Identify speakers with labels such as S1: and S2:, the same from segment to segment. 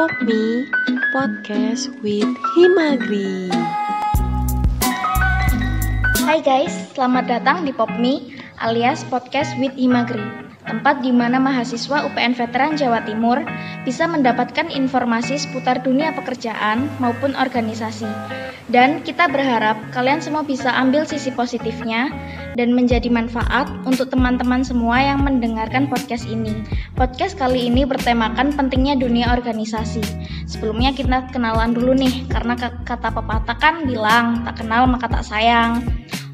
S1: PopMe Podcast with Himagri.
S2: Hai guys, selamat datang di PopMe alias Podcast with Himagri, tempat di mana mahasiswa UPN Veteran Jawa Timur bisa mendapatkan informasi seputar dunia pekerjaan maupun organisasi. Dan kita berharap kalian semua bisa ambil sisi positifnya dan menjadi manfaat untuk teman-teman semua yang mendengarkan podcast ini. Podcast kali ini bertemakan pentingnya dunia organisasi. Sebelumnya kita kenalan dulu nih, karena kata pepatah kan bilang, tak kenal maka tak sayang.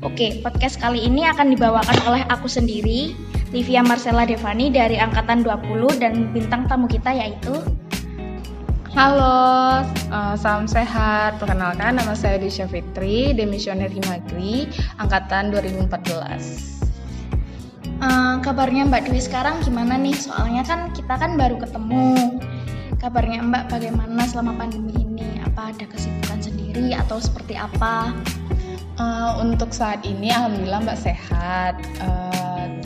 S2: Oke, podcast kali ini akan dibawakan oleh aku sendiri, Livia Marcella Devani dari Angkatan 20, dan bintang tamu kita yaitu...
S3: Halo, salam sehat. Perkenalkan, nama saya Desya Fitri, Demisioner Himagri, Angkatan 2014.
S2: Kabarnya Mbak Dwi sekarang gimana nih? Soalnya kan kita kan baru ketemu. Kabarnya Mbak bagaimana selama pandemi ini? Apa ada kesibukan sendiri atau seperti apa?
S3: Untuk saat ini alhamdulillah Mbak sehat.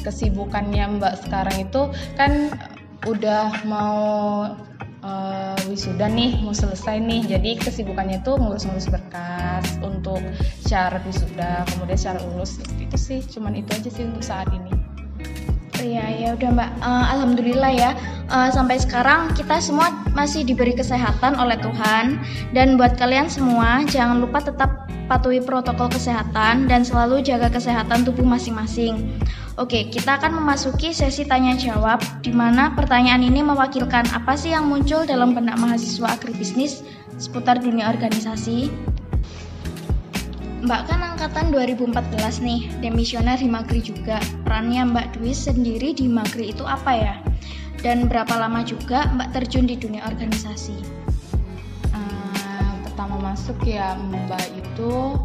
S3: Kesibukannya Mbak sekarang itu kan udah mau wisuda nih, mau selesai nih. Jadi kesibukannya itu ngurus-ngurus berkas untuk syarat wisuda, kemudian syarat lulus. Itu sih, cuman itu aja sih untuk saat ini.
S2: Iya, ya udah Mbak. Alhamdulillah ya. Sampai sekarang kita semua masih diberi kesehatan oleh Tuhan. Dan buat kalian semua, jangan lupa tetap patuhi protokol kesehatan dan selalu jaga kesehatan tubuh masing-masing. Oke, kita akan memasuki sesi tanya jawab, di mana pertanyaan ini mewakilkan apa sih yang muncul dalam benak mahasiswa agribisnis seputar dunia organisasi. Mbak kan angkatan 2014 nih, demisioner Himagri juga. Perannya Mbak Dwi sendiri di Himagri itu apa ya? Dan berapa lama juga Mbak terjun di dunia organisasi?
S3: Pertama masuk ya Mbak itu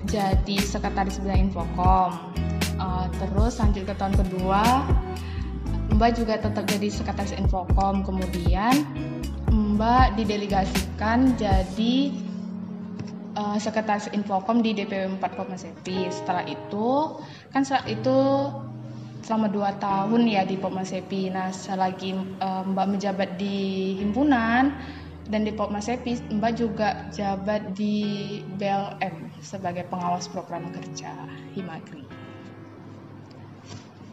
S3: jadi sekretaris bidang Infocom. Terus lanjut ke tahun kedua, Mbak juga tetap jadi sekretaris Infocom. Kemudian Mbak didelegasikan jadi sekretaris Infocom di DPW 4 Popmasepi. Setelah itu, kan saat itu selama 2 tahun ya di Popmasepi. Nah, selagi Mbak menjabat di himpunan dan di Popmasepi, Mbak juga jabat di BLM sebagai pengawas program kerja Himagri.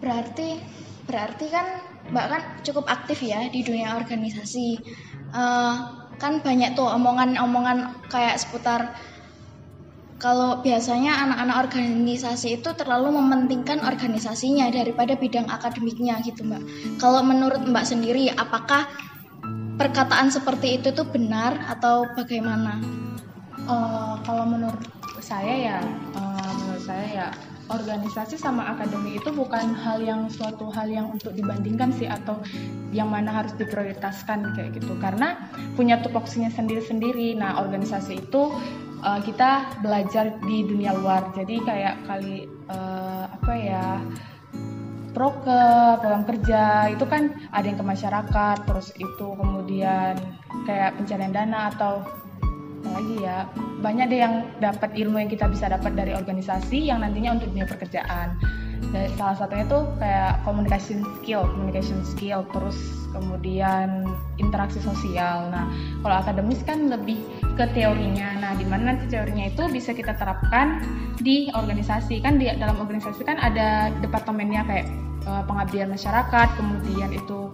S2: Berarti kan Mbak kan cukup aktif ya di dunia organisasi. Kan banyak tuh omongan-omongan kayak seputar kalau biasanya anak-anak organisasi itu terlalu mementingkan organisasinya daripada bidang akademiknya gitu Mbak. Kalau menurut Mbak sendiri, apakah perkataan seperti itu tuh benar atau bagaimana?
S3: Kalau menurut saya ya organisasi sama akademik itu bukan suatu hal yang untuk dibandingkan sih, atau yang mana harus diprioritaskan kayak gitu, karena punya tupoksinya sendiri-sendiri. Nah, organisasi itu kita belajar di dunia luar, jadi kayak program kerja itu kan ada yang ke masyarakat, terus itu kemudian kayak pencarian dana atau lagi ya, banyak deh yang dapat ilmu yang kita bisa dapat dari organisasi yang nantinya untuk dunia pekerjaan. Dan salah satunya tuh kayak communication skill, terus kemudian interaksi sosial. Nah, kalau akademis kan lebih ke teorinya. Nah, di mana nanti teorinya itu bisa kita terapkan di organisasi. Kan di dalam organisasi kan ada departemennya kayak pengabdian masyarakat, kemudian itu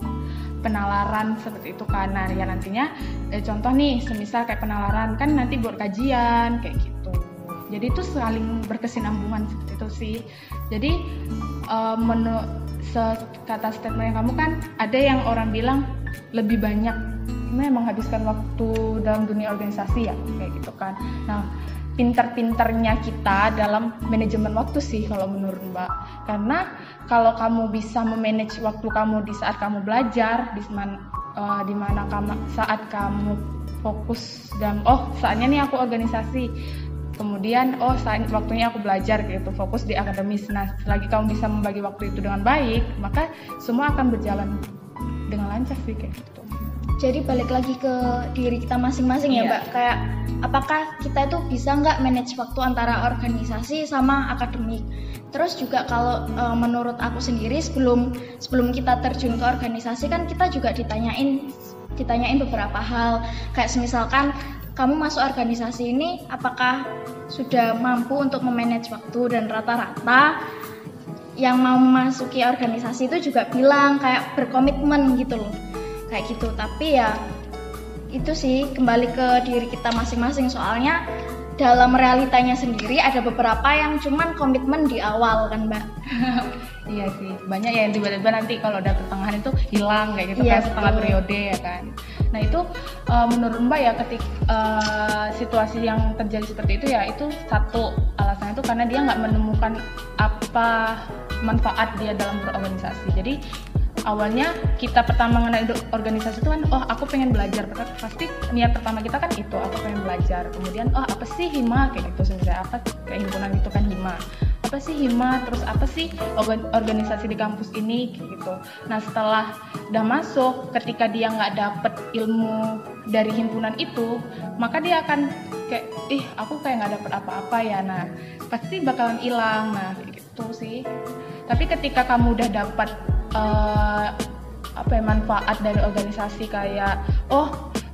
S3: penalaran seperti itu kan. Nah, ya nantinya contoh nih, semisal kayak penalaran kan nanti buat kajian kayak gitu. Jadi itu saling berkesinambungan seperti itu sih. Jadi kata statement yang kamu kan ada yang orang bilang lebih banyak menghabiskan waktu dalam dunia organisasi ya kayak gitu kan. Nah, pinter-pinternya kita dalam manajemen waktu sih kalau menurut Mbak. Karena kalau kamu bisa memanage waktu kamu di saat kamu belajar, di mana saat kamu fokus dan saatnya nih aku organisasi, kemudian saat waktunya aku belajar gitu, fokus di akademis. Nah, selagi kamu bisa membagi waktu itu dengan baik, maka semua akan berjalan dengan lancar sih kayak gitu.
S2: Jadi balik lagi ke diri kita masing-masing ya Mbak, kayak apakah kita itu bisa nggak manage waktu antara organisasi sama akademik. Terus juga kalau menurut aku sendiri sebelum kita terjun ke organisasi kan kita juga ditanyain ditanyain beberapa hal, kayak misalkan kamu masuk organisasi ini apakah sudah mampu untuk memanage waktu, dan rata-rata yang mau memasuki organisasi itu juga bilang kayak berkomitmen gitu loh, kayak gitu. Tapi ya itu sih kembali ke diri kita masing-masing, soalnya dalam realitanya sendiri ada beberapa yang cuman komitmen di awal kan Mbak.
S3: Iya sih, banyak ya yang tiba-tiba nanti kalau udah pertengahan itu hilang kayak gitu,
S2: Iya,
S3: kayak setengah
S2: betul.
S3: periode ya kan. Nah itu menurut Mbak ya, ketika situasi yang terjadi seperti itu ya, itu satu alasannya itu karena dia nggak menemukan apa manfaat dia dalam berorganisasi. Jadi awalnya kita pertama mengenai organisasi itu kan, oh aku pengen belajar, pasti niat pertama kita kan itu, aku pengen belajar. Kemudian oh apa sih hima kayak gitu, sebenarnya apa kayak himpunan itu kan hima, apa sih hima, terus apa sih organisasi di kampus ini kayak gitu. Nah setelah udah masuk, ketika dia nggak dapet ilmu dari himpunan itu, maka dia akan kayak aku kayak nggak dapet apa-apa ya, nah pasti bakalan hilang. Nah kayak gitu sih. Tapi ketika kamu udah dapat manfaat dari organisasi, kayak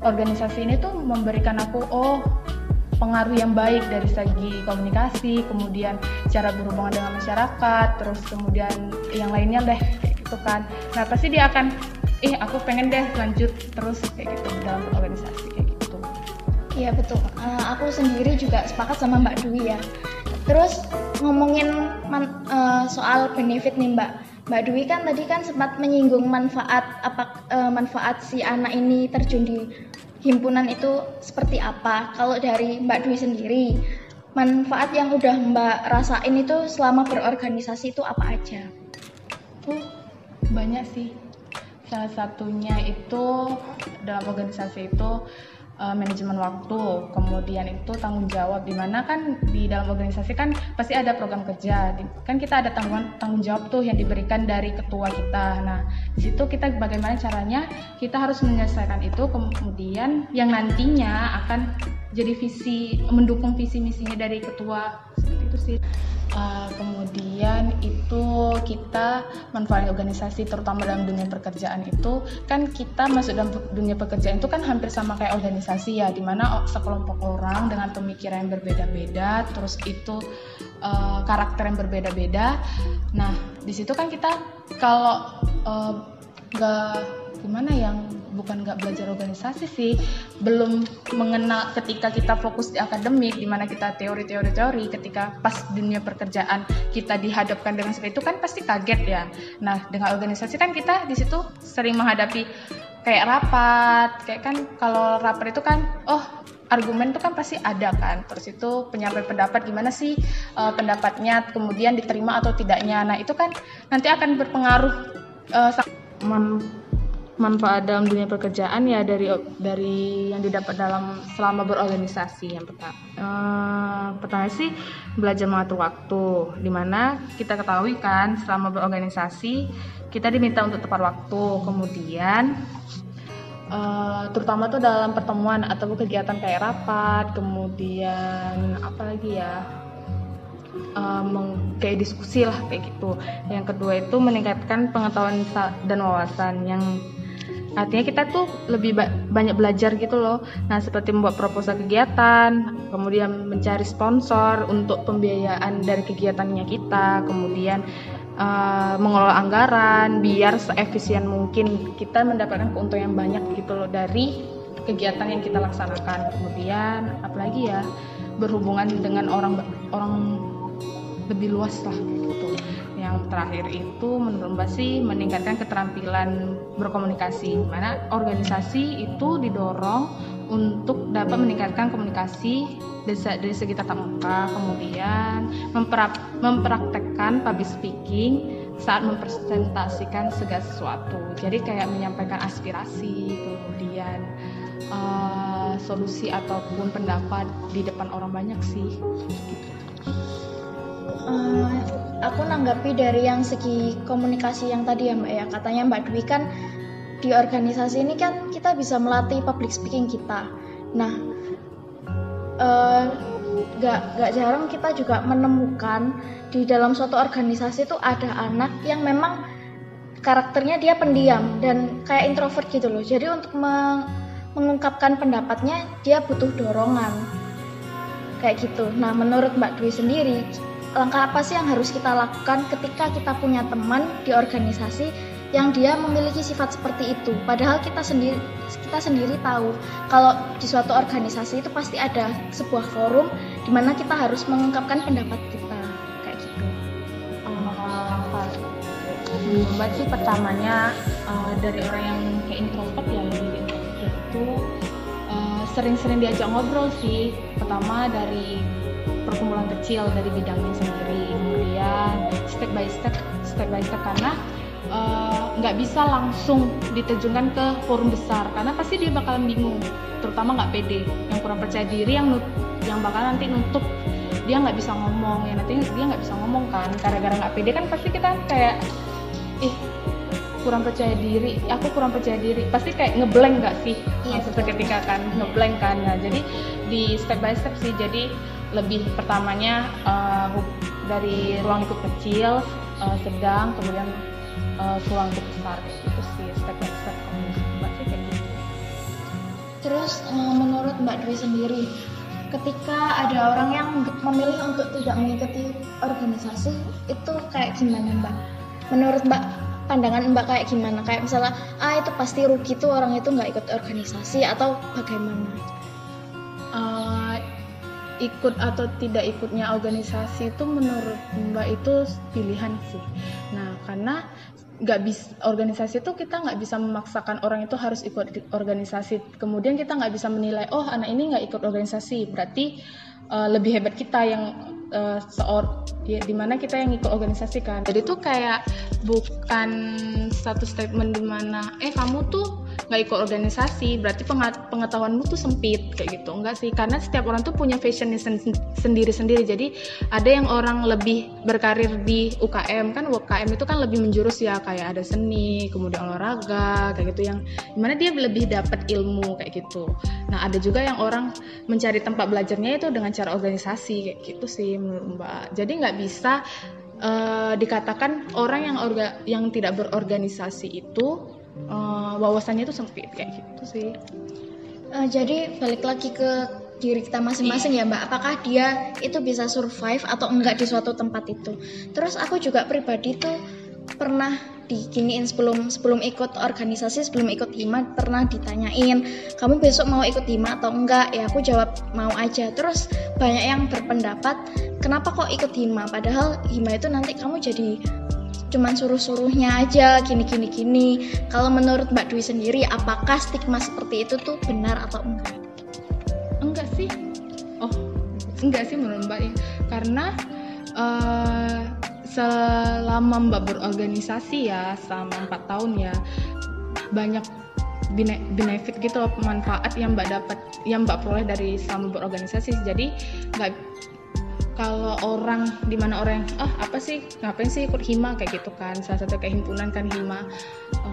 S3: organisasi ini tuh memberikan aku pengaruh yang baik dari segi komunikasi, kemudian cara berhubungan dengan masyarakat, terus kemudian yang lainnya deh kayak gitu kan. Nah pasti dia akan aku pengen deh lanjut terus kayak gitu dalam organisasi kayak gitu.
S2: Iya betul, aku sendiri juga sepakat sama Mbak Dwi ya. Terus ngomongin soal benefit nih Mbak Dwi kan tadi kan sempat menyinggung manfaat si anak ini terjun di himpunan itu seperti apa. Kalau dari Mbak Dwi sendiri, manfaat yang udah Mbak rasain itu selama berorganisasi itu apa aja?
S3: Banyak sih. Salah satunya itu dalam organisasi itu manajemen waktu, kemudian itu tanggung jawab, dimana kan di dalam organisasi kan pasti ada program kerja, kan kita ada tanggung jawab tuh yang diberikan dari ketua kita. Nah di situ kita bagaimana caranya kita harus menyelesaikan itu, kemudian yang nantinya akan jadi mendukung visi misinya dari ketua, seperti itu sih. Kemudian itu kita manfaat organisasi terutama dalam dunia pekerjaan itu kan, kita masuk dalam dunia pekerjaan itu kan hampir sama kayak organisasi ya, dimana sekelompok orang dengan pemikiran yang berbeda-beda, terus itu karakter yang berbeda-beda. Nah di situ kan kita kalau bukan nggak belajar organisasi sih, belum mengenal ketika kita fokus di akademik, dimana kita teori, ketika pas dunia pekerjaan kita dihadapkan dengan seperti itu kan pasti kaget ya. Nah dengan organisasi kan kita di situ sering menghadapi kayak rapat, kayak kan kalau rapat itu kan argumen itu kan pasti ada kan, terus itu penyampaian pendapat gimana sih pendapatnya, kemudian diterima atau tidaknya. Nah itu kan nanti akan berpengaruh manfaat dalam dunia pekerjaan ya, dari yang didapat selama berorganisasi. Yang pertama sih belajar mengatur waktu, dimana kita ketahui kan selama berorganisasi kita diminta untuk tepat waktu, kemudian terutama tuh dalam pertemuan atau kegiatan kayak rapat, kemudian apalagi ya, kayak diskusi lah kayak gitu. Yang kedua itu meningkatkan pengetahuan dan wawasan, yang artinya kita tuh lebih banyak belajar gitu loh. Nah seperti membuat proposal kegiatan, kemudian mencari sponsor untuk pembiayaan dari kegiatannya kita, kemudian mengelola anggaran biar seefisien mungkin kita mendapatkan keuntungan yang banyak gitu loh dari kegiatan yang kita laksanakan. Kemudian apalagi ya, berhubungan dengan orang lebih luas lah gitu. Yang terakhir itu menurut Mbak sih meningkatkan keterampilan berkomunikasi, dimana organisasi itu didorong untuk dapat meningkatkan komunikasi dari segi tatap muka, kemudian mempraktekkan public speaking saat mempresentasikan segala sesuatu. Jadi kayak menyampaikan aspirasi, kemudian solusi ataupun pendapat di depan orang banyak sih gitu.
S2: Aku nanggapi dari yang segi komunikasi yang tadi ya Mbak ya, katanya Mbak Dwi kan di organisasi ini kan kita bisa melatih public speaking kita. Nah gak jarang kita juga menemukan di dalam suatu organisasi itu ada anak yang memang karakternya dia pendiam dan kayak introvert gitu loh. Jadi untuk mengungkapkan pendapatnya dia butuh dorongan kayak gitu. Nah, menurut Mbak Dwi sendiri, langkah apa sih yang harus kita lakukan ketika kita punya teman di organisasi yang dia memiliki sifat seperti itu? Padahal kita sendiri tahu kalau di suatu organisasi itu pasti ada sebuah forum di mana kita harus mengungkapkan pendapat kita kayak gitu.
S3: Mbak sih pertamanya dari orang yang kayak introvert ya, lebih introvert itu sering-sering diajak ngobrol sih. Pertama dari perkumpulan kecil dari bidangnya sendiri, kemudian step by step karena nggak bisa langsung diterjunkan ke forum besar karena pasti dia bakalan bingung, terutama nggak pede, yang kurang percaya diri, yang bakal nanti nutup dia nggak bisa ngomong, ya nanti dia nggak bisa ngomong kan, gara-gara nggak pede kan pasti kita kayak kurang percaya diri, aku kurang percaya diri, pasti kayak ngeblank nggak sih, seketika kan ngeblank kan. Nah, jadi di step by step sih, jadi lebih pertamanya dari ruang lingkup kecil, sedang, kemudian ruang lingkup besar, itu sih step by step Mbak sih kayak gitu.
S2: Terus menurut Mbak Dwi sendiri, ketika ada orang yang memilih untuk tidak mengikuti organisasi itu kayak gimana Mbak? Menurut Mbak, pandangan Mbak kayak gimana? Kayak misalnya, itu pasti rugi tuh orang itu nggak ikut organisasi atau bagaimana?
S3: Ikut atau tidak ikutnya organisasi itu menurut Mbak itu pilihan sih. Nah, karena organisasi itu kita nggak bisa memaksakan orang itu harus ikut organisasi. Kemudian kita nggak bisa menilai, anak ini nggak ikut organisasi, berarti lebih hebat kita yang dimana kita yang ikut organisasi kan. Jadi tuh kayak bukan satu statement dimana kamu tuh nggak ikut organisasi berarti pengetahuanmu tuh sempit kayak gitu. Enggak sih, karena setiap orang tuh punya fashionnya sendiri-sendiri. Jadi ada yang orang lebih berkarir di UKM kan, UKM itu kan lebih menjurus ya, kayak ada seni, kemudian olahraga kayak gitu, yang dimana dia lebih dapat ilmu kayak gitu. Nah, ada juga yang orang mencari tempat belajarnya itu dengan cara organisasi kayak gitu sih menurut Mbak. Jadi nggak bisa dikatakan orang yang tidak berorganisasi itu wawasannya itu sempit kayak gitu sih.
S2: Jadi balik lagi ke diri kita masing-masing ya Mbak, apakah dia itu bisa survive atau enggak di suatu tempat itu. Terus aku juga pribadi tuh pernah diginiin sebelum ikut organisasi, sebelum ikut HIMA, pernah ditanyain, kamu besok mau ikut HIMA atau enggak? Ya aku jawab mau aja. Terus banyak yang berpendapat, kenapa kok ikut HIMA? Padahal HIMA itu nanti kamu jadi cuman suruh-suruhnya aja, gini. Kalau menurut Mbak Dwi sendiri, apakah stigma seperti itu tuh benar atau enggak?
S3: Enggak sih. Enggak sih menurut Mbak ya. Karena selama Mbak berorganisasi ya, selama 4 tahun ya, banyak benefit gitu, manfaat yang Mbak dapat, yang Mbak peroleh dari selama berorganisasi. Jadi nggak, kalau orang dimana orang apa sih, ngapain sih ikut HIMA kayak gitu kan, salah satu kayak himpunan kan HIMA,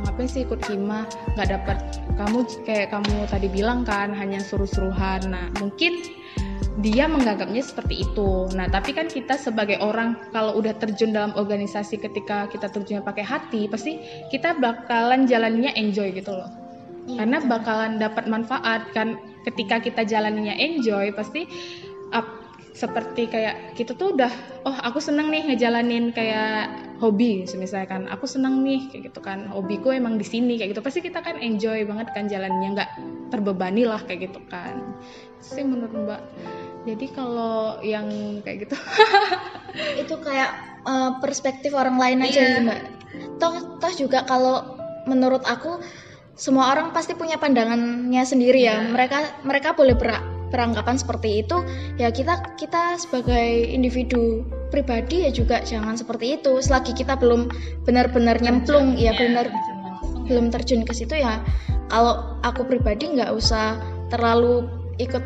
S3: ngapain sih ikut HIMA, nggak dapat, kamu kayak kamu tadi bilang kan hanya suruh-suruhan. Nah, mungkin dia menganggapnya seperti itu. Nah, tapi kan kita sebagai orang kalau udah terjun dalam organisasi, ketika kita terjunnya pakai hati, pasti kita bakalan jalannya enjoy gitu loh. Karena bakalan dapat manfaat kan, ketika kita jalannya enjoy, pasti seperti kayak kita tuh udah, aku seneng nih ngejalanin kayak hobi, misalnya kan, aku seneng nih kayak gitu kan, hobiku emang di sini kayak gitu, pasti kita kan enjoy banget kan jalannya, nggak terbebani lah kayak gitu kan. Itu sih menurut Mbak. Jadi kalau yang kayak gitu
S2: itu kayak perspektif orang lain aja ya Mbak. Toh juga kalau menurut aku semua orang pasti punya pandangannya sendiri ya. Mereka boleh beranggapan seperti itu. Ya kita sebagai individu pribadi ya juga jangan seperti itu. Selagi kita belum benar-benar nyemplung belum terjun ke situ ya. Kalau aku pribadi nggak usah terlalu ikut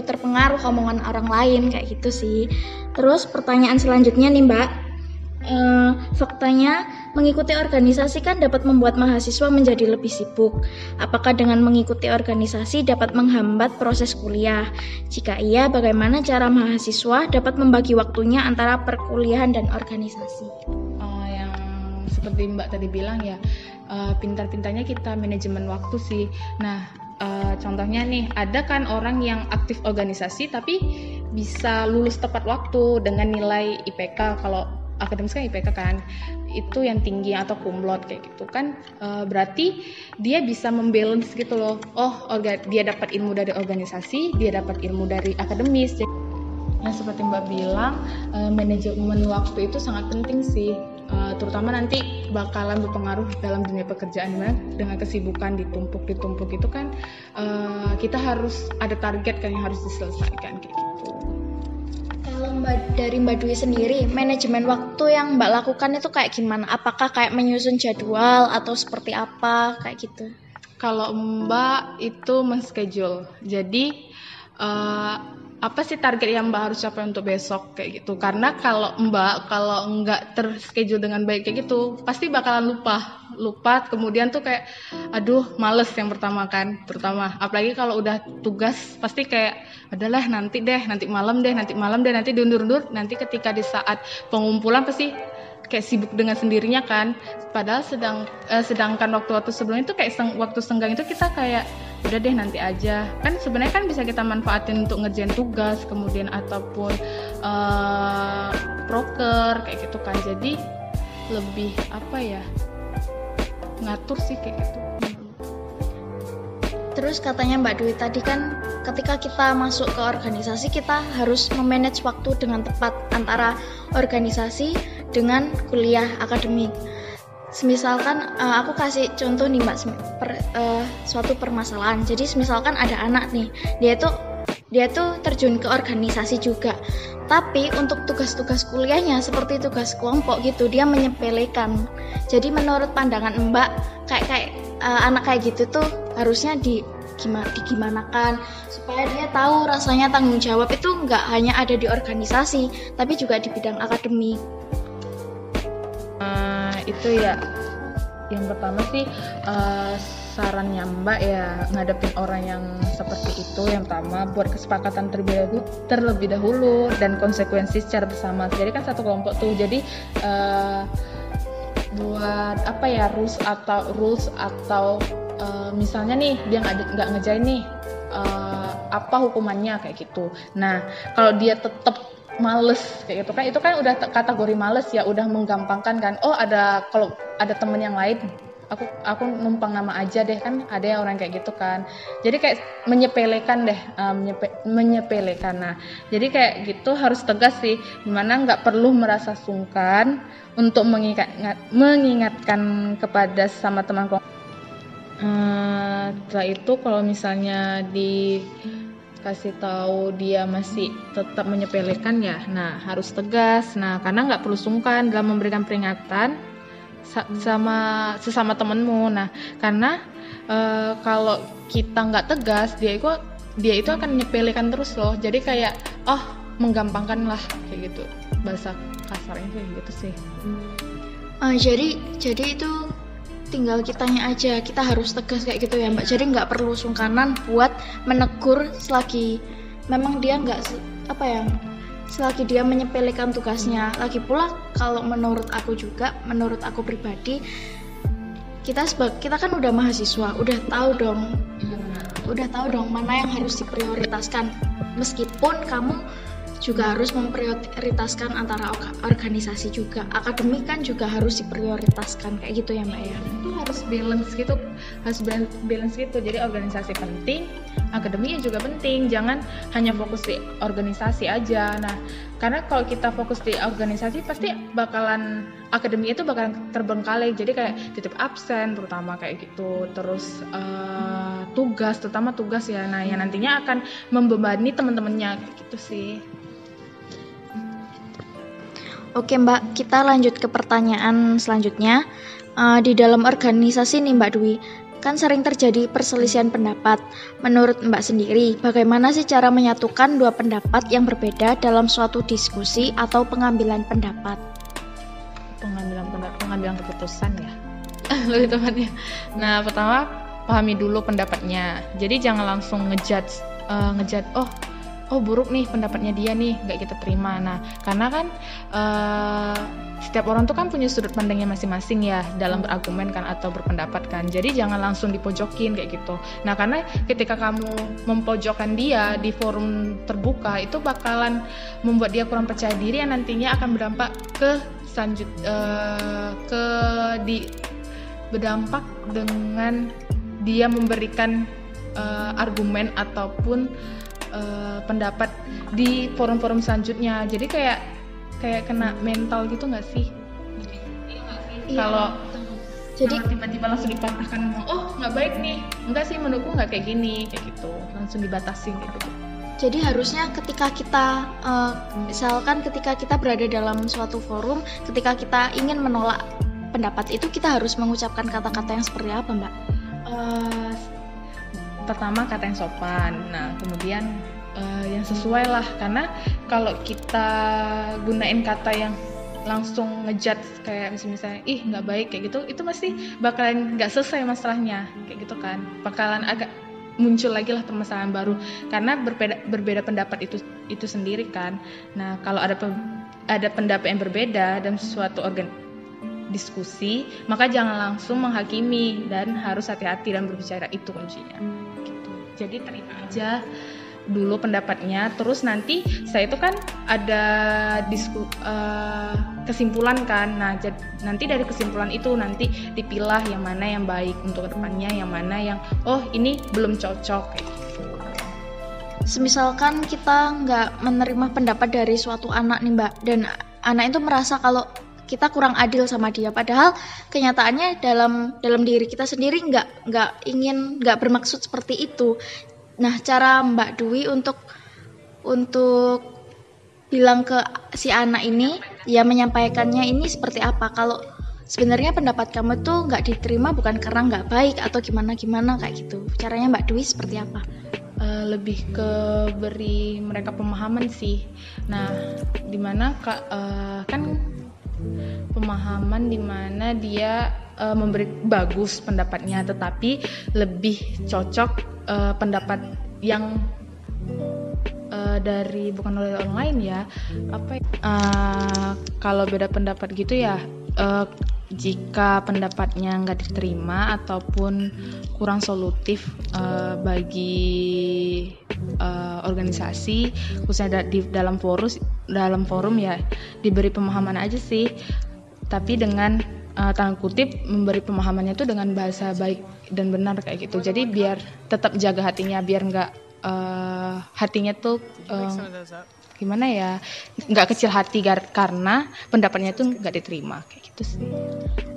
S2: terpengaruh omongan orang lain kayak gitu sih. Terus pertanyaan selanjutnya nih Mbak, faktanya mengikuti organisasi kan dapat membuat mahasiswa menjadi lebih sibuk. Apakah dengan mengikuti organisasi dapat menghambat proses kuliah? Jika iya, bagaimana cara mahasiswa dapat membagi waktunya antara perkuliahan dan organisasi?
S3: Yang seperti Mbak tadi bilang ya, pintar-pintarnya kita manajemen waktu sih. Nah, contohnya nih, ada kan orang yang aktif organisasi tapi bisa lulus tepat waktu dengan nilai IPK, kalau akademis kan IPK kan, itu yang tinggi atau cum laude kayak gitu kan, berarti dia bisa membalance gitu loh. Dia dapat ilmu dari organisasi, dia dapat ilmu dari akademis. Nah, seperti Mbak bilang, manajemen waktu itu sangat penting sih, terutama nanti bakalan berpengaruh dalam dunia pekerjaan, dengan kesibukan ditumpuk itu kan, kita harus ada target kan yang harus diselesaikan kayak gitu.
S2: Kalau dari Mbak Dwi sendiri, manajemen waktu yang Mbak lakukan itu kayak gimana? Apakah kayak menyusun jadwal atau seperti apa kayak gitu?
S3: Kalau Mbak itu men-schedule, jadi apa sih target yang Mbak harus capai untuk besok kayak gitu. Karena kalau nggak terschedule dengan baik kayak gitu, pasti bakalan lupa, kemudian tuh kayak aduh males yang pertama kan, terutama apalagi kalau udah tugas pasti kayak adalah nanti malam deh, nanti diundur, nanti ketika di saat pengumpulan pasti kayak sibuk dengan sendirinya kan. Padahal sedangkan waktu-waktu sebelumnya itu kayak waktu senggang itu kita kayak udah deh nanti aja kan, sebenarnya kan bisa kita manfaatin untuk ngerjain tugas kemudian ataupun proker kayak gitu kan. Jadi lebih ngatur sih kayak gitu.
S2: Terus katanya Mbak Dwi tadi kan, ketika kita masuk ke organisasi kita harus memanage waktu dengan tepat antara organisasi dengan kuliah akademik. Misalkan aku kasih contoh nih Mbak, suatu permasalahan. Jadi misalkan ada anak nih, dia tuh terjun ke organisasi juga, tapi untuk tugas-tugas kuliahnya seperti tugas kelompok gitu dia menyepelekan. Jadi menurut pandangan Mbak, kayak anak kayak gitu tuh harusnya digimanakan supaya dia tahu rasanya tanggung jawab itu nggak hanya ada di organisasi tapi juga di bidang akademik.
S3: Itu ya, yang pertama sih sarannya Mbak ya, ngadepin orang yang seperti itu yang pertama buat kesepakatan terlebih dahulu dan konsekuensi secara bersama. Jadi kan satu kelompok tuh, jadi buat rules atau misalnya nih dia nggak ngerjain nih, apa hukumannya kayak gitu. Nah kalau dia tetap males kayak gitu kan, itu kan udah kategori males ya, udah menggampangkan kan. Kalau ada temen yang lain, aku numpang nama aja deh kan, ada yang orang kayak gitu kan. Jadi kayak menyepelekan deh, menyepelekan. Nah jadi kayak gitu harus tegas sih, dimana nggak perlu merasa sungkan untuk mengingatkan kepada sama teman kelompok. Setelah itu kalau misalnya dikasih tahu dia masih tetap menyepelekan ya, nah harus tegas. Nah karena nggak perlu sungkan dalam memberikan peringatan sesama temenmu. Nah karena kalau kita nggak tegas, dia itu akan menyepelekan terus loh. Jadi kayak menggampangkan lah kayak gitu, bahasa kasarnya kayak gitu sih.
S2: Jadi itu tinggal kitanya aja, kita harus tegas kayak gitu ya Mbak. Jadi nggak perlu sungkanan buat menegur selagi memang dia selagi dia menyepelekan tugasnya. Lagi pula kalau menurut aku pribadi, kita kan udah mahasiswa, udah tahu dong mana yang harus diprioritaskan. Meskipun kamu juga harus memprioritaskan antara organisasi juga, akademik kan juga harus diprioritaskan kayak gitu ya Mbak ya.
S3: Itu harus balance gitu. Jadi organisasi penting, akademiknya juga penting. Jangan hanya fokus di organisasi aja. Nah, karena kalau kita fokus di organisasi pasti akademik itu bakalan terbengkalai. Jadi kayak titip absen terutama kayak gitu. Terus terutama tugas ya. Nah, yang nantinya akan membebani teman-temannya gitu sih.
S2: Oke Mbak, kita lanjut ke pertanyaan selanjutnya. Di dalam organisasi nih Mbak Dwi, kan sering terjadi perselisihan pendapat. Menurut Mbak sendiri, bagaimana sih cara menyatukan dua pendapat yang berbeda dalam suatu diskusi atau pengambilan pendapat?
S3: Pengambilan keputusan ya, lebih tepatnya. Nah pertama, pahami dulu pendapatnya. Jadi jangan langsung ngejudge, buruk nih pendapatnya dia nih, nggak kita terima. Nah, karena kan setiap orang tuh kan punya sudut pandangnya masing-masing ya dalam berargumen kan atau berpendapat kan. Jadi jangan langsung dipojokin kayak gitu. Nah, karena ketika kamu mempojokkan dia di forum terbuka itu bakalan membuat dia kurang percaya diri yang nantinya akan berdampak berdampak dengan dia memberikan argumen ataupun pendapat di forum-forum selanjutnya. Jadi kayak kena mental gitu nggak sih?
S2: Iya.
S3: Kalau
S2: Jadi
S3: tiba-tiba langsung dipatahkan, nggak baik nih, enggak sih menurutku nggak kayak gini, kayak gitu, langsung dibatasin kayak gitu.
S2: Jadi harusnya ketika kita misalkan ketika kita berada dalam suatu forum, ketika kita ingin menolak pendapat itu, kita harus mengucapkan kata-kata yang seperti apa, Mbak?
S3: Pertama kata yang sopan, nah kemudian yang sesuai lah, karena kalau kita gunain kata yang langsung ngejudge kayak misalnya nggak baik kayak gitu, itu pasti bakalan nggak selesai masalahnya kayak gitu kan, bakalan agak muncul lagi lah permasalahan baru karena berbeda pendapat itu sendiri kan. Nah, kalau ada pendapat yang berbeda dalam suatu diskusi, maka jangan langsung menghakimi dan harus hati-hati dan berbicara, itu kuncinya gitu. Jadi terima aja dulu pendapatnya, terus nanti saya itu kan ada kesimpulan kan. Nah, nanti dari kesimpulan itu nanti dipilah yang mana yang baik untuk kedepannya, yang mana yang ini belum cocok kayak gitu.
S2: Semisalkan kita nggak menerima pendapat dari suatu anak nih, Mbak, dan anak itu merasa kalau kita kurang adil sama dia, padahal kenyataannya dalam diri kita sendiri nggak bermaksud seperti itu. Nah, cara Mbak Dwi untuk bilang ke si anak ini, ya menyampaikannya ini seperti apa? Kalau sebenarnya pendapat kamu tuh nggak diterima bukan karena nggak baik atau gimana kayak gitu. Caranya Mbak Dwi seperti apa?
S3: Lebih ke beri mereka pemahaman sih. Nah, dimana kan pemahaman dimana dia memberi bagus pendapatnya, tetapi lebih cocok pendapat yang bukan oleh orang lain ya, kalau beda pendapat gitu ya, jika pendapatnya nggak diterima ataupun kurang solutif bagi organisasi, khususnya di dalam forum ya, diberi pemahaman aja sih, tapi dengan tanda kutip memberi pemahamannya itu dengan bahasa baik dan benar kayak gitu. Jadi biar tetap jaga hatinya, biar nggak hatinya tuh gimana ya, nggak kecil hati karena pendapatnya tuh nggak diterima kayak gitu sih.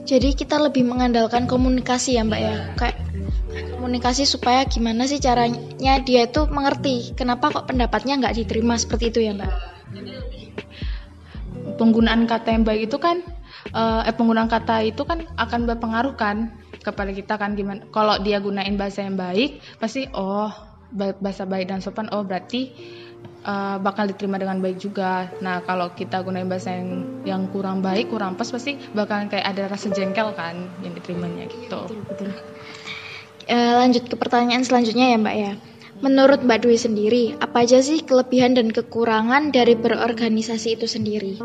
S2: Jadi kita lebih mengandalkan komunikasi ya, Mbak ya, kayak komunikasi supaya gimana sih caranya dia itu mengerti kenapa kok pendapatnya nggak diterima, seperti itu ya, Mbak.
S3: Penggunaan kata yang baik itu kan penggunaan kata itu kan akan berpengaruh kan kepada kita kan, gimana kalau dia gunain bahasa yang baik pasti bahasa baik dan sopan, berarti bakal diterima dengan baik juga. Nah, kalau kita gunain bahasa yang kurang baik, kurang pas, pasti bakalan kayak ada rasa jengkel kan yang diterimanya gitu.
S2: Betul. Lanjut ke pertanyaan selanjutnya ya, Mbak ya. Menurut Mbak Dwi sendiri, apa aja sih kelebihan dan kekurangan dari berorganisasi itu sendiri?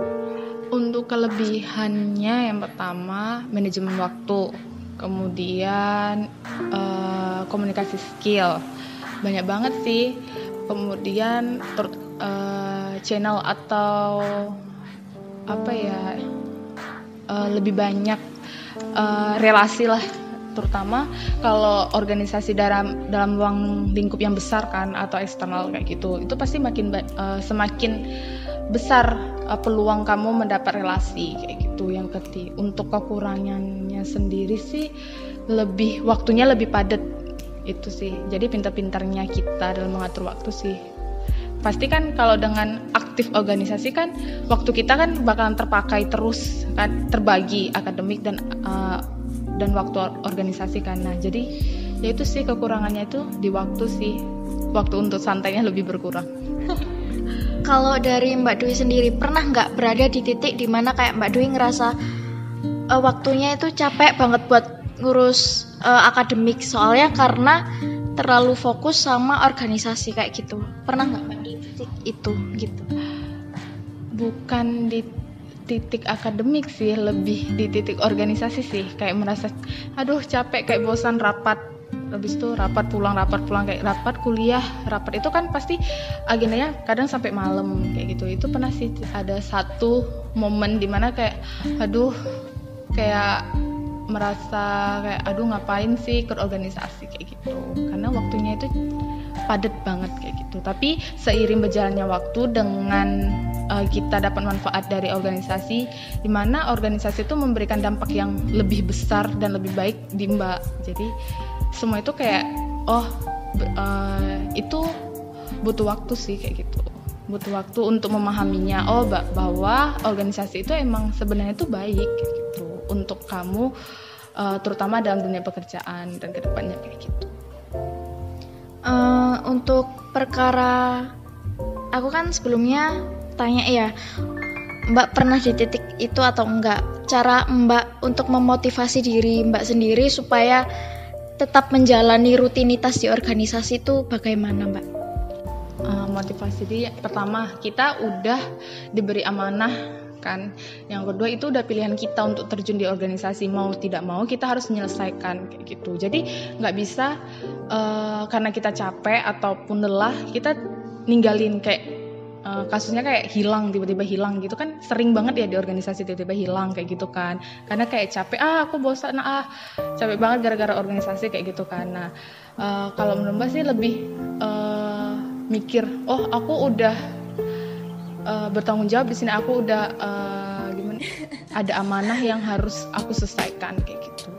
S3: Untuk kelebihannya yang pertama manajemen waktu, kemudian komunikasi skill, banyak banget sih. Kemudian channel atau lebih banyak relasi lah, terutama kalau organisasi dalam ruang lingkup yang besar kan atau eksternal kayak gitu, itu pasti semakin besar peluang kamu mendapat relasi kayak gitu. Yang ketiga, untuk kekurangannya sendiri sih waktunya lebih padat itu sih. Jadi pintar-pintarnya kita dalam mengatur waktu sih. Pasti kan kalau dengan aktif organisasi kan waktu kita kan bakalan terpakai terus kan, terbagi akademik dan waktu organisasi kan. Nah, jadi ya itu sih kekurangannya itu di waktu sih. Waktu untuk santainya lebih berkurang.
S2: Kalau dari Mbak Dwi sendiri, pernah nggak berada di titik dimana kayak Mbak Dwi ngerasa waktunya itu capek banget buat ngurus akademik, soalnya karena terlalu fokus sama organisasi kayak gitu. Pernah nggak Mbak di titik itu gitu?
S3: Bukan di titik akademik sih, lebih di titik organisasi sih. Kayak merasa aduh capek, kayak bosan rapat. Habis itu rapat pulang kayak rapat kuliah, rapat itu kan pasti agendanya kadang sampai malam kayak gitu. Itu pernah sih ada satu momen dimana kayak aduh, kayak merasa kayak aduh ngapain sih ikut organisasi kayak gitu, karena waktunya itu padat banget kayak gitu. Tapi seiring berjalannya waktu dengan kita dapat manfaat dari organisasi, di mana organisasi itu memberikan dampak yang lebih besar dan lebih baik di Mbak. Jadi semua itu kayak itu butuh waktu sih kayak gitu, butuh waktu untuk memahaminya. Bahwa organisasi itu emang sebenarnya itu baik kayak gitu untuk kamu, terutama dalam dunia pekerjaan dan kedepannya kayak gitu.
S2: Untuk perkara, aku kan sebelumnya tanya ya, Mbak pernah di titik itu atau enggak? Cara Mbak untuk memotivasi diri Mbak sendiri supaya tetap menjalani rutinitas di organisasi itu bagaimana Mbak?
S3: Motivasi diri, pertama kita udah diberi amanah kan. Yang kedua itu udah pilihan kita untuk terjun di organisasi, mau tidak mau kita harus menyelesaikan kayak gitu. Jadi nggak bisa karena kita capek ataupun lelah kita ninggalin, kayak kasusnya kayak tiba-tiba hilang gitu kan, sering banget ya di organisasi tiba-tiba hilang kayak gitu kan, karena kayak capek, aku bosan, capek banget gara-gara organisasi kayak gitu kan. Nah kalau menurut Mbak sih lebih mikir, aku udah bertanggung jawab di sini, aku udah ada amanah yang harus aku selesaikan kayak gitu.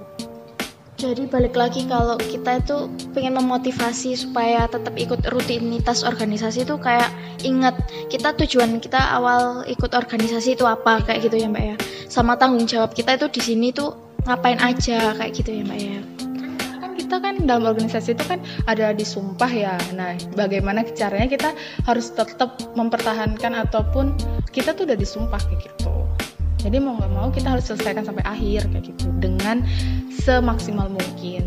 S2: Jadi balik lagi, kalau kita itu pengen memotivasi supaya tetap ikut rutinitas organisasi itu kayak ingat tujuan kita awal ikut organisasi itu apa kayak gitu ya Mbak ya. Sama tanggung jawab kita itu di sini tuh ngapain aja kayak gitu ya Mbak ya.
S3: Kita kan dalam organisasi itu kan ada disumpah ya. Nah, bagaimana caranya kita harus tetap mempertahankan ataupun kita tuh udah disumpah kayak gitu. Jadi mau nggak mau kita harus selesaikan sampai akhir kayak gitu dengan semaksimal mungkin.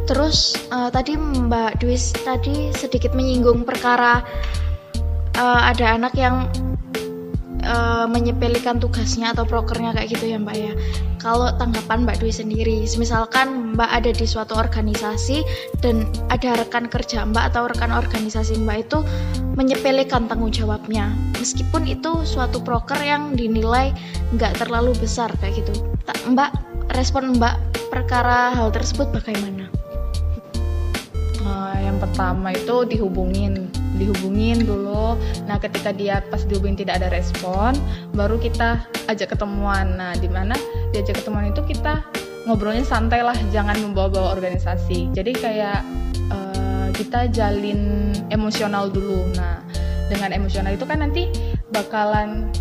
S2: Terus tadi Mbak Dwis tadi sedikit menyinggung perkara ada anak yang menyepelekan tugasnya atau prokernya kayak gitu ya Mbak ya. Kalau tanggapan Mbak Dwi sendiri, misalkan Mbak ada di suatu organisasi dan ada rekan kerja Mbak atau rekan organisasi Mbak itu menyepelekan tanggung jawabnya, meskipun itu suatu proker yang dinilai nggak terlalu besar kayak gitu. Mbak, respon Mbak perkara hal tersebut bagaimana?
S3: Yang pertama itu dihubungin dulu. Nah, ketika dia pas dihubungin tidak ada respon, baru kita ajak ketemuan. Nah, di mana diajak ketemuan itu kita ngobrolnya santai lah, jangan membawa-bawa organisasi. Jadi kayak kita jalin emosional dulu. Nah, dengan emosional itu kan nanti bakalan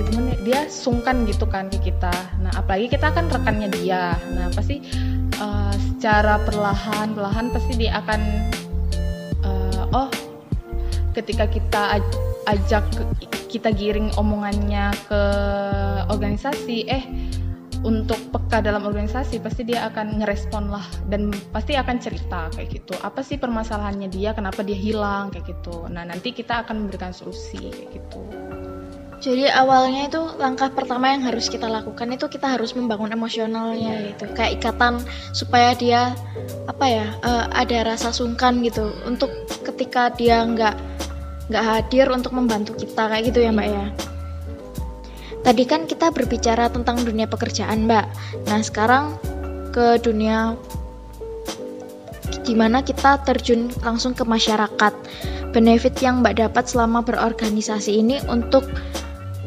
S3: gimana? Dia sungkan gitu kan ke kita. Nah, apalagi kita kan rekannya dia. Nah, pasti secara perlahan pasti dia akan ketika kita ajak, kita giring omongannya ke organisasi, untuk peka dalam organisasi, pasti dia akan ngerespon lah dan pasti akan cerita kayak gitu. Apa sih permasalahannya dia, kenapa dia hilang kayak gitu. Nah, nanti kita akan memberikan solusi kayak gitu.
S2: Jadi awalnya itu langkah pertama yang harus kita lakukan itu kita harus membangun emosionalnya gitu, kayak ikatan supaya dia ada rasa sungkan gitu untuk ketika dia nggak hadir untuk membantu kita kayak gitu ya Mbak ya. Tadi kan kita berbicara tentang dunia pekerjaan Mbak. Nah sekarang ke dunia dimana kita terjun langsung ke masyarakat. Benefit yang Mbak dapat selama berorganisasi ini untuk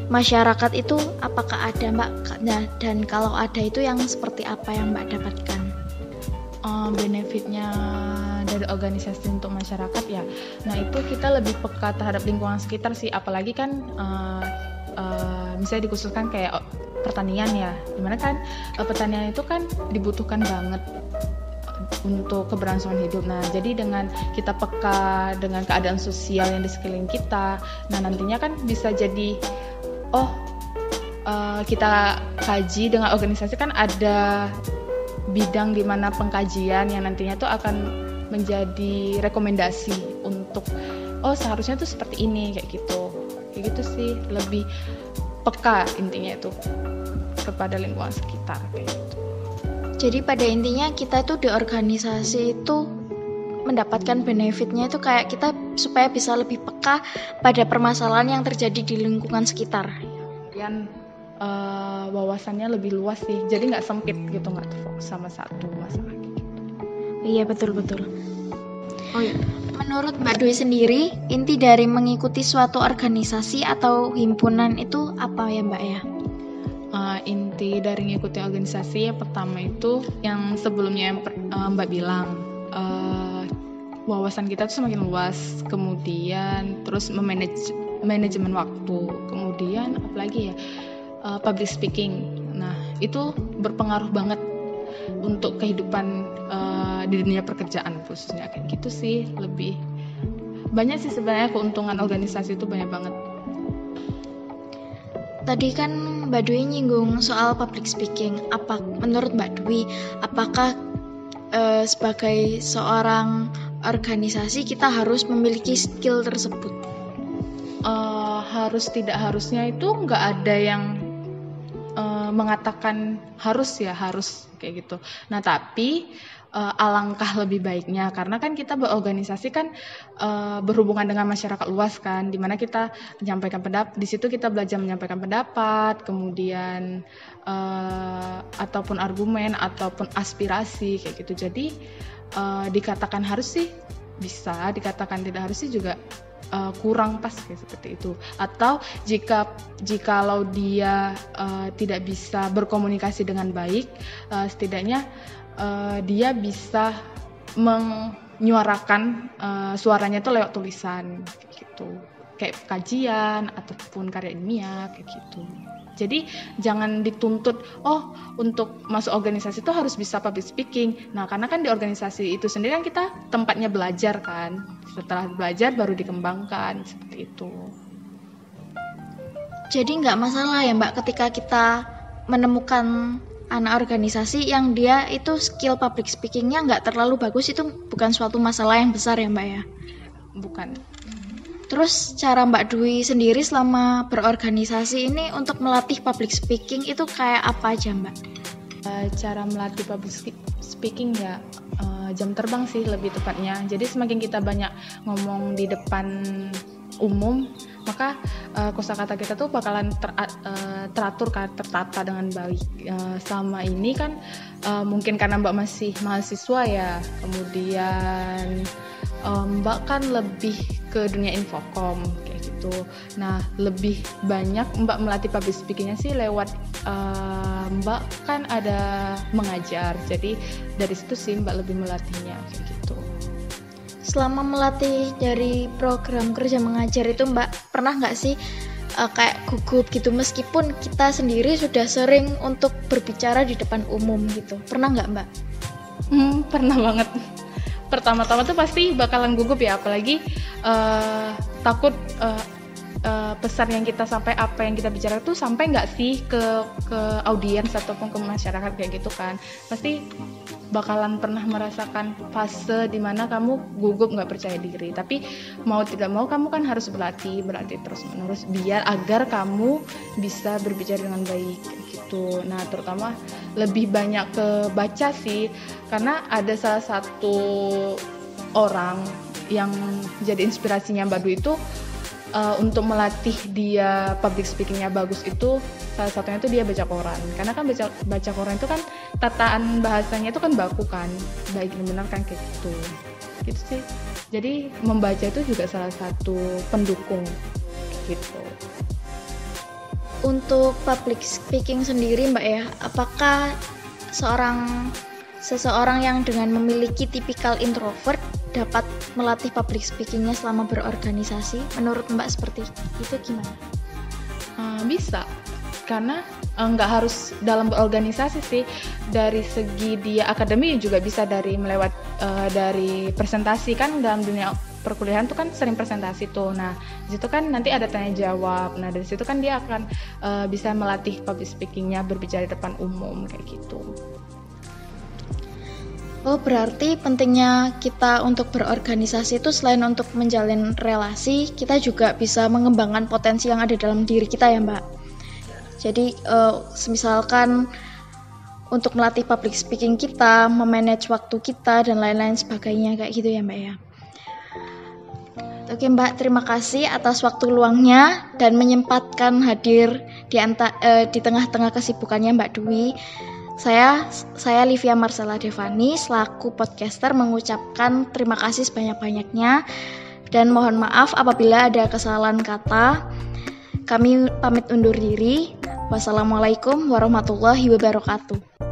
S2: masyarakat itu apakah ada Mbak? Nah, dan kalau ada itu yang seperti apa yang Mbak dapatkan?
S3: Benefitnya dari organisasi untuk masyarakat ya. Nah itu kita lebih peka terhadap lingkungan sekitar sih. Apalagi kan misalnya dikhususkan kayak pertanian ya. Dimana kan pertanian itu kan dibutuhkan banget untuk keberlangsungan hidup. Nah, jadi dengan kita peka dengan keadaan sosial yang di sekeliling kita, nah nantinya kan bisa jadi kita kaji dengan organisasi kan ada bidang di mana pengkajian yang nantinya tuh akan menjadi rekomendasi untuk seharusnya tuh seperti ini kayak gitu sih, lebih peka intinya itu kepada lingkungan sekitar kayak gitu.
S2: Jadi pada intinya kita tuh di organisasi itu mendapatkan benefitnya itu kayak kita supaya bisa lebih peka pada permasalahan yang terjadi di lingkungan sekitar.
S3: Dan wawasannya lebih luas sih, jadi nggak sempit gitu, nggak terfokus sama satu masalah gitu.
S2: Iya betul. Oh iya. Menurut Mbak Dwi sendiri, inti dari mengikuti suatu organisasi atau himpunan itu apa ya Mbak ya?
S3: Inti dari mengikuti organisasi yang pertama itu yang sebelumnya Mbak bilang, wawasan kita tuh semakin luas, kemudian terus manajemen waktu, kemudian apalagi ya, public speaking. Nah itu berpengaruh banget untuk kehidupan di dunia pekerjaan khususnya kayak gitu sih. Lebih banyak sih sebenarnya keuntungan organisasi itu, banyak banget.
S2: Tadi kan Mbak Dwi nyinggung soal public speaking. Menurut Mbak Dwi, apakah sebagai seorang organisasi kita harus memiliki skill tersebut?
S3: Harus tidak harusnya itu nggak ada yang mengatakan harus kayak gitu. Nah tapi alangkah lebih baiknya, karena kan kita berorganisasi kan berhubungan dengan masyarakat luas kan, dimana kita menyampaikan pendapat, di situ kita belajar menyampaikan pendapat, kemudian ataupun argumen ataupun aspirasi kayak gitu. Jadi dikatakan harus sih bisa, dikatakan tidak harus sih juga kurang pas kayak seperti itu. Atau jikalau dia tidak bisa berkomunikasi dengan baik, setidaknya dia bisa menyuarakan suaranya itu lewat tulisan kayak gitu, kayak kajian ataupun karya ilmiah kayak gitu. Jadi jangan dituntut untuk masuk organisasi itu harus bisa public speaking. Nah karena kan di organisasi itu sendiri kan kita tempatnya belajar kan, setelah belajar baru dikembangkan seperti itu.
S2: Jadi nggak masalah ya Mbak ketika kita menemukan anak organisasi yang dia itu skill public speakingnya nggak terlalu bagus, itu bukan suatu masalah yang besar ya Mbak ya?
S3: Bukan.
S2: Terus cara Mbak Dwi sendiri selama berorganisasi ini untuk melatih public speaking itu kayak apa aja Mbak?
S3: Cara melatih public speaking ya jam terbang sih lebih tepatnya. Jadi semakin kita banyak ngomong di depan umum, maka kosakata kita tuh bakalan teratur kan, tertata dengan baik. Selama ini kan mungkin karena Mbak masih mahasiswa ya, kemudian Mbak kan lebih ke dunia infokom kayak gitu. Nah lebih banyak Mbak melatih public speakingnya sih lewat Mbak kan ada mengajar, jadi dari situ sih Mbak lebih melatihnya kayak gitu.
S2: Selama melatih dari program kerja mengajar itu Mbak pernah nggak sih kayak gugup gitu meskipun kita sendiri sudah sering untuk berbicara di depan umum gitu? Pernah nggak Mbak?
S3: Pernah banget. Pertama-tama tuh pasti bakalan gugup ya, apalagi takut pesan yang kita sampai, apa yang kita bicara tuh sampai nggak sih ke audiens ataupun ke masyarakat kayak gitu kan. Pasti bakalan pernah merasakan fase dimana kamu gugup, nggak percaya diri. Tapi mau tidak mau kamu kan harus berlatih terus menerus biar agar kamu bisa berbicara dengan baik gitu. Nah terutama lebih banyak ke baca sih, karena ada salah satu orang yang jadi inspirasinya Mbak Dwi itu untuk melatih dia public speakingnya bagus itu salah satunya itu dia baca koran. Karena kan baca koran itu kan tataan bahasanya itu kan baku kan, baik dan benar kan kayak gitu sih. Jadi membaca itu juga salah satu pendukung gitu.
S2: Untuk public speaking sendiri Mbak ya, apakah seseorang yang dengan memiliki tipikal introvert dapat melatih public speakingnya selama berorganisasi? Menurut Mbak seperti itu gimana?
S3: Bisa, karena nggak harus dalam berorganisasi sih. Dari segi dia akademik juga bisa, dari dari presentasi kan, dalam dunia perkuliahan tuh kan sering presentasi tuh. Nah di situ kan nanti ada tanya jawab. Nah dari situ kan dia akan bisa melatih public speakingnya, berbicara di depan umum kayak gitu.
S2: Oh, berarti pentingnya kita untuk berorganisasi itu selain untuk menjalin relasi, kita juga bisa mengembangkan potensi yang ada dalam diri kita ya, Mbak. Jadi, misalkan untuk melatih public speaking kita, memanage waktu kita, dan lain-lain sebagainya, kayak gitu ya, Mbak ya. Oke, Mbak, terima kasih atas waktu luangnya dan menyempatkan hadir di tengah-tengah kesibukannya Mbak Dwi. Saya Livia Marcella Devani selaku podcaster mengucapkan terima kasih sebanyak-banyaknya dan mohon maaf apabila ada kesalahan kata. Kami pamit undur diri. Wassalamualaikum warahmatullahi wabarakatuh.